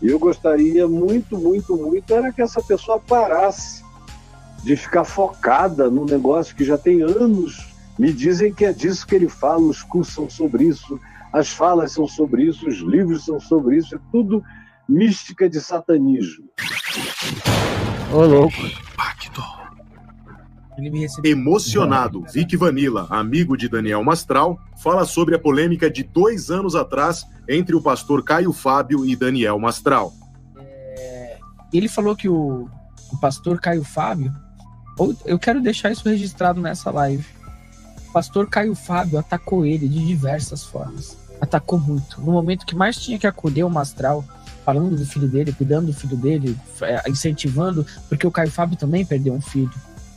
Eu gostaria muito, muito, muito, era que essa pessoa parasse de ficar focada num negócio que já tem anos. Me dizem que é disso que ele fala, os cursos são sobre isso, as falas são sobre isso, os livros são sobre isso, é tudo mística de satanismo. Ô, louco. Emocionado, Vic Vanilla, amigo de Daniel Mastral, fala sobre a polêmica de 2 anos atrás entre o pastor Caio Fábio e Daniel Mastral. Ele falou que o pastor Caio Fábio, eu quero deixar isso registrado nessa live, o pastor Caio Fábio atacou ele de diversas formas, atacou muito, no momento que mais tinha que acolher o Mastral, falando do filho dele, cuidando do filho dele, incentivando, porque o Caio Fábio também perdeu um filho.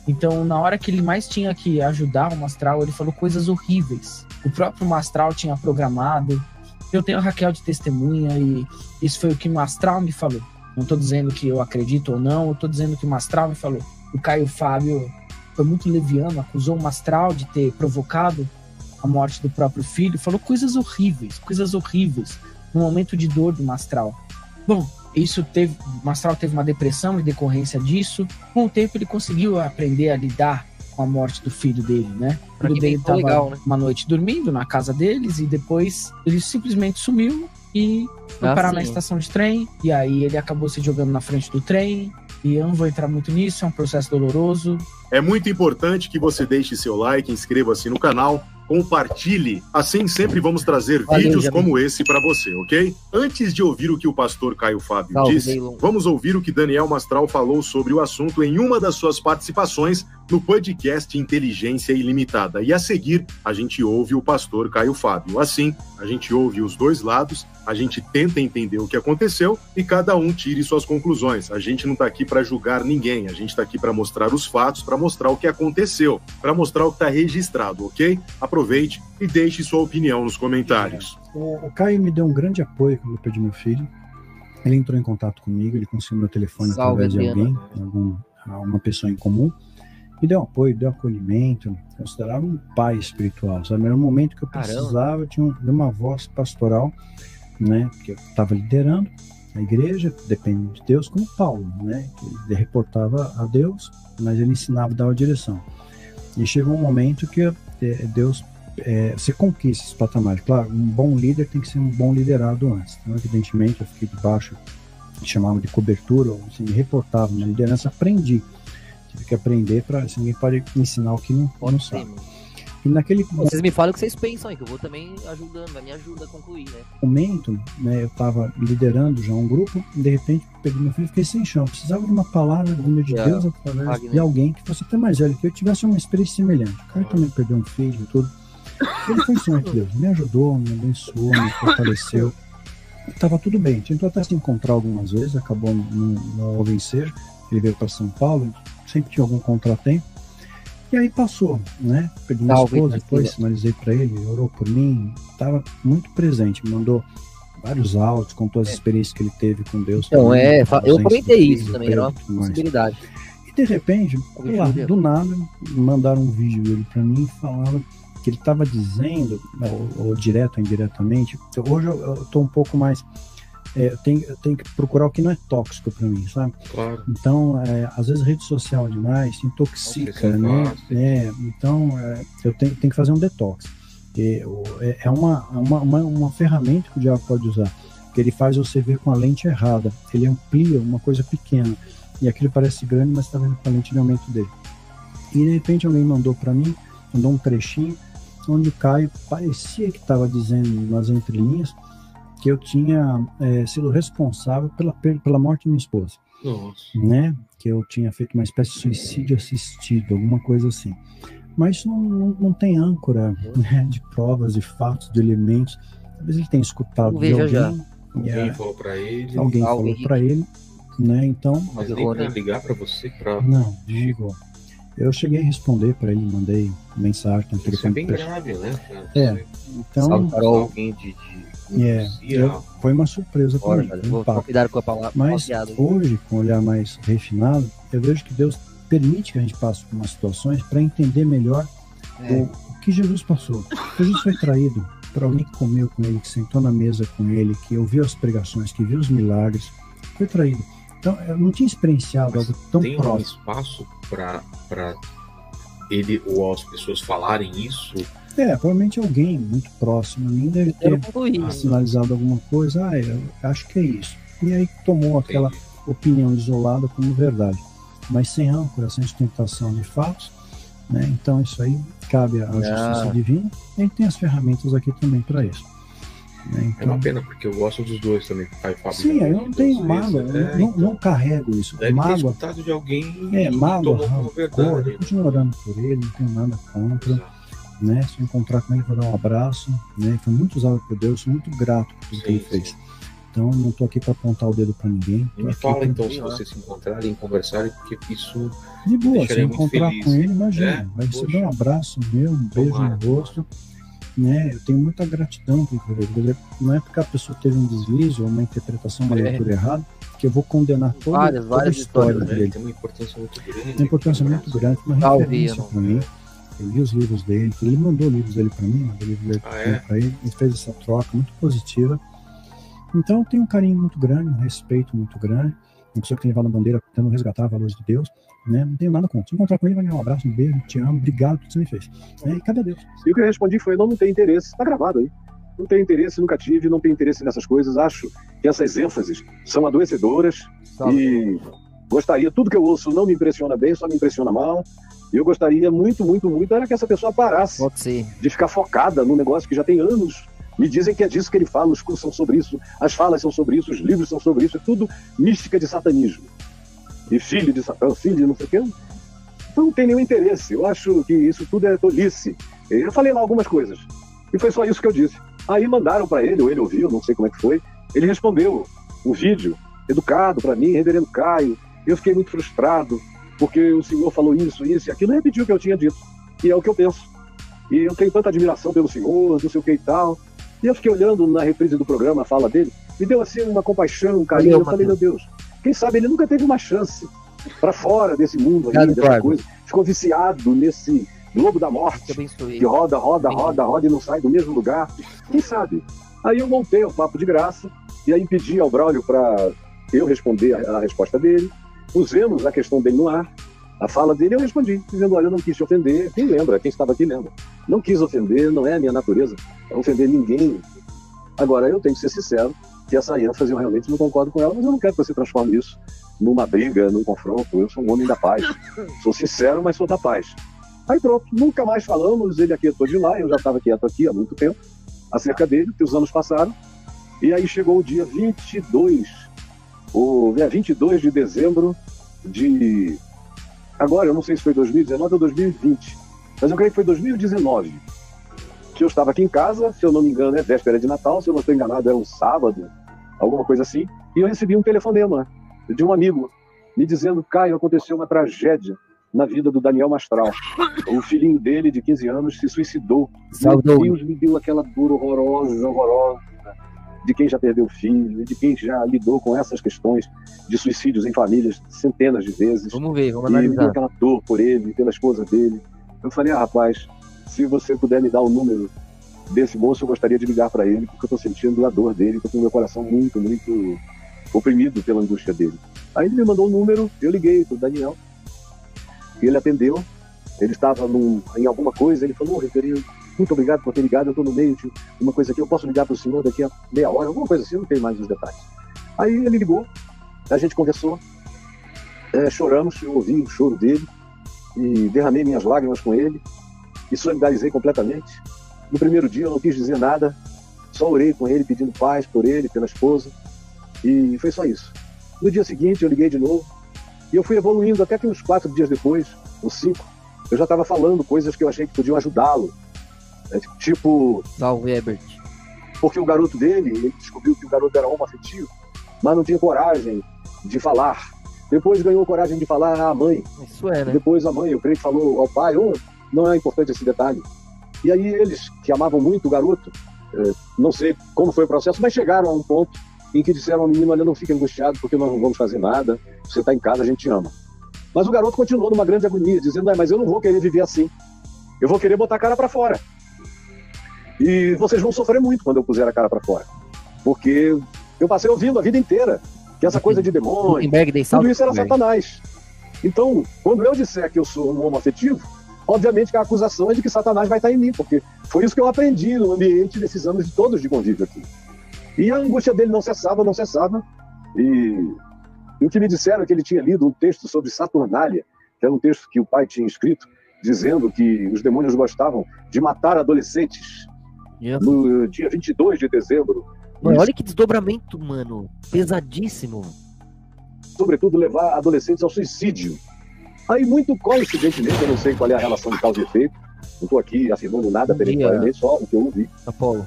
Então, na hora que ele mais tinha que ajudar o Mastral, ele falou coisas horríveis. O próprio Mastral tinha programado. Eu tenho a Raquel de testemunha e isso foi o que o Mastral me falou. Não estou dizendo que eu acredito ou não, eu estou dizendo que o Mastral me falou. O Caio Fábio foi muito leviano, acusou o Mastral de ter provocado a morte do próprio filho. Falou coisas horríveis no momento de dor do Mastral. Bom, o Mastral teve uma depressão em decorrência disso. Com o tempo ele conseguiu aprender a lidar com a morte do filho dele, né? O filho dele estava uma noite dormindo na casa deles e depois ele simplesmente sumiu e foi parar na estação de trem, e aí ele acabou se jogando na frente do trem, e eu não vou entrar muito nisso, é um processo doloroso. É muito importante que você deixe seu like, inscreva-se no canal, compartilhe, assim sempre vamos trazer vídeos como esse para você, ok? Antes de ouvir o que o pastor Caio Fábio disse, vamos ouvir o que Daniel Mastral falou sobre o assunto em uma das suas participações no podcast Inteligência Ilimitada. E a seguir, a gente ouve o pastor Caio Fábio. Assim, a gente ouve os dois lados, a gente tenta entender o que aconteceu e cada um tire suas conclusões. A gente não está aqui para julgar ninguém, a gente está aqui para mostrar os fatos, para mostrar o que aconteceu, para mostrar o que está registrado, ok? Aproveite e deixe sua opinião nos comentários. O Caio me deu um grande apoio quando eu perdi meu filho. Ele entrou em contato comigo, ele conseguiu meu telefone através de alguém, uma pessoa em comum. Me deu apoio, deu acolhimento, considerava um pai espiritual, sabe? Era um momento que eu precisava de uma voz pastoral, né? Porque eu estava liderando a igreja, depende de Deus, como Paulo, né? Ele reportava a Deus, mas ele ensinava, dava direção. E chegou um momento que Deus, você conquista esse patamar. Claro, um bom líder tem que ser um bom liderado antes. Então, evidentemente, eu fiquei debaixo, chamava de cobertura, ou assim, me reportava na liderança, aprendi. Tive que aprender para assim, ninguém pode ensinar o que não sabe. E naquele vocês me falam o que vocês pensam aí, que eu vou também ajudando, me ajuda a concluir, né? Momento, né, eu estava liderando já um grupo, e de repente peguei meu filho e fiquei sem chão. Precisava de uma palavra vinda de Deus através de alguém que fosse até mais velho, que eu tivesse uma experiência semelhante. O cara também perdeu um filho e tudo. Ele foi Senhor de Deus, me ajudou, me abençoou, me fortaleceu. Estava tudo bem. Tentou até se encontrar algumas vezes, acabou não vencer. Ele veio para São Paulo, sempre tinha algum contratempo. E aí passou, né? Perdi minha esposa, depois sinalizei para ele, orou por mim, estava muito presente, me mandou vários áudios, contou as experiências que ele teve com Deus. Então, eu comentei isso também, era uma possibilidade. E de repente, do nada, me mandaram um vídeo dele para mim e falaram que ele estava dizendo, ou direto ou indiretamente, hoje eu estou um pouco mais... eu tenho que procurar o que não é tóxico para mim, sabe? Claro. Então, às vezes rede social demais intoxica, né? Então, eu tenho que fazer um detox. É uma ferramenta que o diabo pode usar, que ele faz você ver com a lente errada. Ele amplia uma coisa pequena, e aquilo parece grande, mas está vendo com a lente de aumento dele. E de repente alguém mandou para mim, mandou um trechinho, onde o Caio parecia que estava dizendo nas entrelinhas que eu tinha sido responsável pela morte de minha esposa. Nossa. Né? Que eu tinha feito uma espécie de suicídio assistido, alguma coisa assim. Mas isso não tem âncora, né, de provas, de fatos, de elementos. Talvez ele tenha escutado de alguém. Alguém falou para ele. Alguém falou para ele, né? Então. Mas nem para ligar para você? Não, digo. Eu cheguei a responder para ele, mandei mensagem. Isso é bem grave, né? Então. Alguém foi uma surpresa para mim. Vou cuidar com a palavra. Mas hoje, com um olhar mais refinado, eu vejo que Deus permite que a gente passe por umas situações para entender melhor o que Jesus passou. Jesus foi traído, para alguém que comeu com ele, que sentou na mesa com ele, que ouviu as pregações, que viu os milagres, foi traído. Então, eu não tinha experienciado algo tão tem próximo. Um espaço para ele ou as pessoas falarem isso? Provavelmente alguém muito próximo a mim deve ter sinalizado alguma coisa. Eu acho que é isso. E aí tomou aquela opinião isolada como verdade, mas sem âncora, sem sustentação de fatos, né? Então isso aí cabe à justiça divina, e aí tem as ferramentas aqui também para isso, né? Então, é uma pena, porque eu gosto dos dois também. Sim, eu não tenho mágoa, não carrego isso. Deve mágoa, ter escutado de alguém mágoa, eu continuo orando por ele, não tenho nada contra, né? Se eu encontrar com ele, vou dar um abraço, né? Foi muito usado por Deus, sou muito grato por que ele fez. Então, não estou aqui para apontar o dedo para ninguém. Me fala então, se vocês se encontrarem, conversarem, porque isso de boa, se eu encontrar feliz. Com ele, imagina, vai receber um abraço meu, um beijo no rosto, né? Eu tenho muita gratidão por ele. Não é porque a pessoa teve um deslize ou uma interpretação, uma leitura errada, que eu vou condenar toda a história dele. Tem uma importância muito grande. Tem uma importância muito grande, uma referência para mim. Eu li os livros dele, ele mandou livros dele para mim, mandou livros dele para ele, e fez essa troca muito positiva. Então eu tenho um carinho muito grande, um respeito muito grande, uma pessoa que tem levado a bandeira tentando resgatar valores de Deus, né? Não tenho nada contra. Se encontrar com ele, vai ganhar um abraço, um beijo, te amo, obrigado por tudo que você me fez. E cadê Deus? E o que eu respondi foi, não tem interesse, tá gravado aí. Não tenho interesse, nunca tive, não tenho interesse nessas coisas, acho que essas ênfases são adoecedoras e gostaria, tudo que eu ouço não me impressiona bem, só me impressiona mal. E eu gostaria muito, muito, muito, era que essa pessoa parasse de ficar focada num negócio que já tem anos. Me dizem que é disso que ele fala, os cursos são sobre isso, as falas são sobre isso, os livros são sobre isso, é tudo mística de satanismo. E filho de Satã, filho de não sei o quê. Então não tem nenhum interesse. Eu acho que isso tudo é tolice. Eu falei lá algumas coisas. E foi só isso que eu disse. Aí mandaram para ele, ou ele ouviu, não sei como é que foi. Ele respondeu um vídeo educado para mim, reverendo Caio. Eu fiquei muito frustrado, porque o senhor falou isso e aquilo, repetiu o que eu tinha dito. E é o que eu penso. E eu tenho tanta admiração pelo senhor, não sei o que e tal. E eu fiquei olhando na reprise do programa, a fala dele, me deu assim uma compaixão, um carinho. Eu falei, meu Deus, quem sabe ele nunca teve uma chance para fora desse mundo aí, dessa coisa. Ficou viciado nesse globo da morte, que roda, roda, roda, roda e não sai do mesmo lugar. Quem sabe? Aí eu montei o papo de graça, e aí pedi ao Braulio para eu responder a resposta dele. Pusemos a questão dele no ar, a fala dele, eu respondi, dizendo, olha, eu não quis te ofender. Quem lembra? Quem estava aqui lembra. Não quis ofender, não é a minha natureza ofender ninguém. Agora, eu tenho que ser sincero, que essa ênfase eu realmente não concordo com ela, mas eu não quero que você transforme isso numa briga, num confronto. Eu sou um homem da paz. Sou sincero, mas sou da paz. Aí pronto, nunca mais falamos, ele aquietou de lá, eu já estava quieto aqui há muito tempo, acerca dele, que os anos passaram, e aí chegou o dia 22 de dezembro de... Agora, eu não sei se foi 2019 ou 2020, mas eu creio que foi 2019, que eu estava aqui em casa, se eu não me engano é véspera de Natal, se eu não estou enganado é um sábado, alguma coisa assim, e eu recebi um telefonema de um amigo, me dizendo, Caio, aconteceu uma tragédia na vida do Daniel Mastral. O filhinho dele, de 15 anos, se suicidou. Meu Deus, me deu aquela dor horrorosa, de quem já perdeu filho, de quem já lidou com essas questões de suicídios em famílias centenas de vezes. Vamos ver, vamos analisar. E me deu aquela dor por ele, pela esposa dele. Eu falei, rapaz, se você puder me dar o número desse moço, eu gostaria de ligar para ele, porque eu estou sentindo a dor dele, estou com o meu coração muito, muito oprimido pela angústia dele. Aí ele me mandou o número, eu liguei para o Daniel, e ele atendeu. Ele estava em alguma coisa, ele falou, reverendo, muito obrigado por ter ligado, eu estou no meio de uma coisa aqui, eu posso ligar para o senhor daqui a meia hora, alguma coisa assim, eu não tenho mais os detalhes. Aí ele ligou, a gente conversou, choramos, eu ouvi o choro dele, e derramei minhas lágrimas com ele, e solidarizei completamente. No primeiro dia eu não quis dizer nada, só orei com ele, pedindo paz por ele, pela esposa, e foi só isso. No dia seguinte eu liguei de novo, e eu fui evoluindo até que uns 4 dias depois, uns 5, eu já estava falando coisas que eu achei que podiam ajudá-lo. Tipo... Salve, Herbert. Porque o garoto dele, ele descobriu que o garoto era homoafetivo, mas não tinha coragem de falar. Depois ganhou coragem de falar à mãe. Isso é, né? Depois a mãe, eu creio que falou ao pai, não é importante esse detalhe. E aí eles, que amavam muito o garoto, não sei como foi o processo, mas chegaram a um ponto em que disseram ao menino, olha, não fique angustiado porque nós não vamos fazer nada, você está em casa, a gente te ama. Mas o garoto continuou numa grande agonia, dizendo, mas eu não vou querer viver assim, eu vou querer botar a cara para fora. E vocês vão sofrer muito quando eu puser a cara para fora. Porque eu passei ouvindo a vida inteira que essa coisa de demônio, tudo isso era Satanás. Então, quando eu disser que eu sou um homoafetivo, obviamente que a acusação é de que Satanás vai estar em mim, porque foi isso que eu aprendi no ambiente desses anos de todos de convívio aqui. E a angústia dele não cessava. E o que me disseram é que ele tinha lido um texto sobre Saturnália, que era um texto que o pai tinha escrito, dizendo que os demônios gostavam de matar adolescentes no dia 22 de dezembro. Mano, olha que desdobramento, mano. Pesadíssimo. Sobretudo levar adolescentes ao suicídio. Aí, muito coincidentemente, eu não sei qual é a relação de causa e efeito, não estou aqui afirmando nada peremptoriamente, só o que eu ouvi.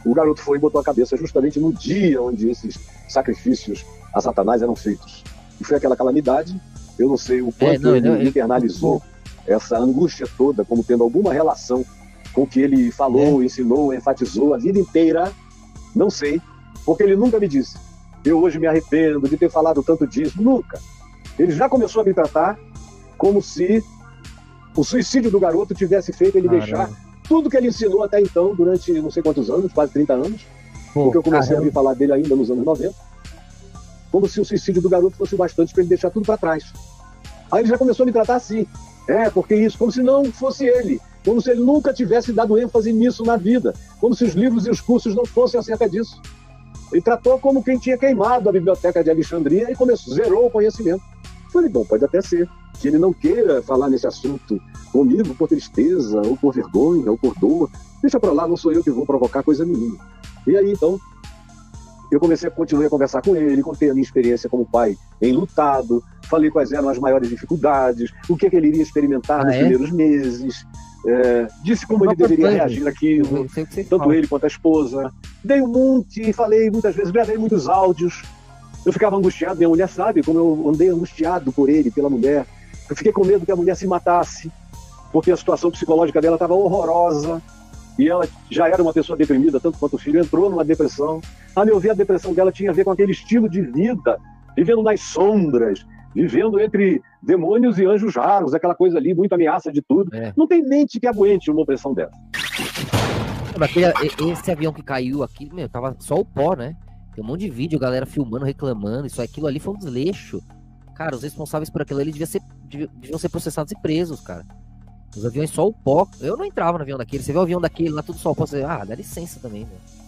O garoto foi e botou a cabeça justamente no dia onde esses sacrifícios a Satanás eram feitos. E foi aquela calamidade, eu não sei o quanto ele internalizou essa angústia toda como tendo alguma relação com o que ele falou, ensinou, enfatizou a vida inteira, não sei, porque ele nunca me disse. Eu hoje me arrependo de ter falado tanto disso, nunca. Ele já começou a me tratar como se o suicídio do garoto tivesse feito ele deixar tudo que ele ensinou até então, durante não sei quantos anos, quase 30 anos, porque eu comecei a ouvir falar dele ainda nos anos 90, como se o suicídio do garoto fosse o bastante para ele deixar tudo para trás. Aí ele já começou a me tratar assim, porque isso, como se não fosse ele, como se ele nunca tivesse dado ênfase nisso na vida, como se os livros e os cursos não fossem acerca disso. Ele tratou como quem tinha queimado a biblioteca de Alexandria e zerou o conhecimento. Falei, bom, pode até ser que ele não queira falar nesse assunto comigo por tristeza, ou por vergonha, ou por dor. Deixa pra lá, não sou eu que vou provocar coisa nenhuma. E aí, então, eu continuei a conversar com ele, contei a minha experiência como pai enlutado, falei quais eram as maiores dificuldades, o que ele iria experimentar nos primeiros meses, disse como ele deveria reagir àquilo, tanto ele quanto a esposa. Dei um monte, falei muitas vezes, gravei muitos áudios. Eu ficava angustiado, minha mulher sabe como eu andei angustiado por ele, pela mulher. Eu fiquei com medo que a mulher se matasse, porque a situação psicológica dela estava horrorosa, e ela já era uma pessoa deprimida, tanto quanto o filho, entrou numa depressão. A meu ver, a depressão dela tinha a ver com aquele estilo de vida, vivendo nas sombras, vivendo entre demônios e anjos raros, aquela coisa ali, muita ameaça de tudo. Não tem mente que aguente uma opressão dessa. Esse avião que caiu aqui, tava só o pó, né? Tem um monte de vídeo, galera filmando, reclamando, aquilo ali foi um desleixo. Cara, os responsáveis por aquilo ali deviam ser processados e presos, cara. Os aviões só o pó. Eu não entrava no avião daquele. Você vê o avião daquele lá, tudo só o pó. Você, dá licença também, meu.